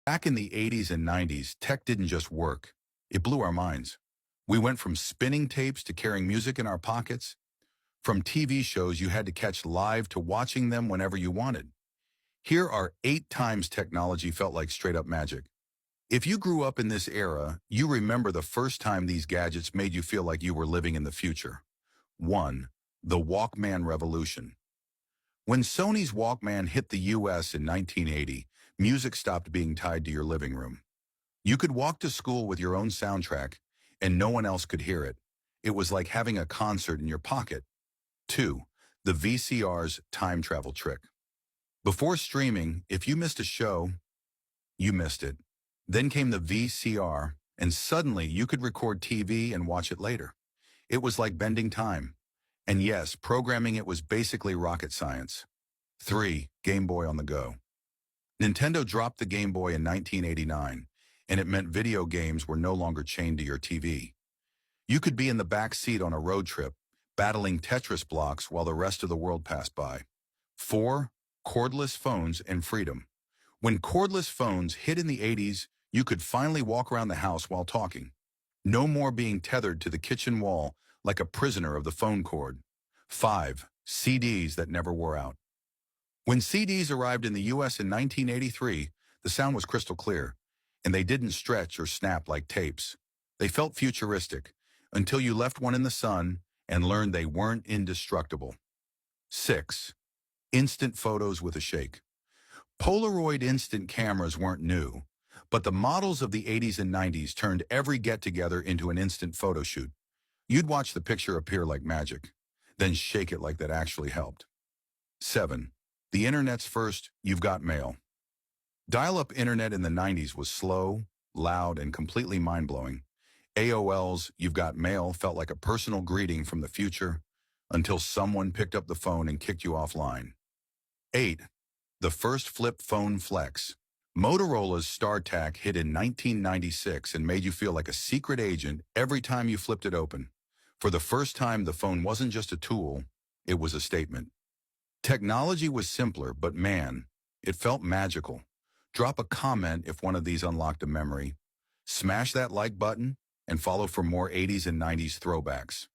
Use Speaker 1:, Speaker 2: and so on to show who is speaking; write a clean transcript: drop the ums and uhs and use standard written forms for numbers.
Speaker 1: Back in the 80s and 90s, tech didn't just work. It blew our minds. We went from spinning tapes to carrying music in our pockets. From TV shows you had to catch live to watching them whenever you wanted. Here are 8 times technology felt like straight-up magic. If you grew up in this era, you remember the first time these gadgets made you feel like you were living in the future. 1. The Walkman revolution. When Sony's Walkman hit the US in 1980, music stopped being tied to your living room. You could walk to school with your own soundtrack, and no one else could hear it. It was like having a concert in your pocket. 2. The VCR's time travel trick. Before streaming, if you missed a show, you missed it. Then came the VCR, and suddenly you could record TV and watch it later. It was like bending time. And yes, programming it was basically rocket science. 3. Game Boy on the go. Nintendo dropped the Game Boy in 1989, and it meant video games were no longer chained to your TV. You could be in the back seat on a road trip, battling Tetris blocks while the rest of the world passed by. 4. Cordless phones and freedom. When cordless phones hit in the 80s, you could finally walk around the house while talking. No more being tethered to the kitchen wall like a prisoner of the phone cord. 5. CDs that never wore out. When CDs arrived in the US in 1983, the sound was crystal clear, and they didn't stretch or snap like tapes. They felt futuristic, until you left one in the sun and learned they weren't indestructible. 6. Instant photos with a shake. Polaroid instant cameras weren't new, but the models of the 80s and 90s turned every get-together into an instant photo shoot. You'd watch the picture appear like magic, then shake it like that actually helped. 7. The internet's first, you've got mail. Dial-up internet in the 90s was slow, loud, and completely mind-blowing. AOL's You've Got Mail felt like a personal greeting from the future until someone picked up the phone and kicked you offline. 8. The first flip phone flex. Motorola's StarTAC hit in 1996 and made you feel like a secret agent every time you flipped it open. For the first time, the phone wasn't just a tool, it was a statement. Technology was simpler, but man, it felt magical. Drop a comment if one of these unlocked a memory. Smash that like button and follow for more 80s and 90s throwbacks.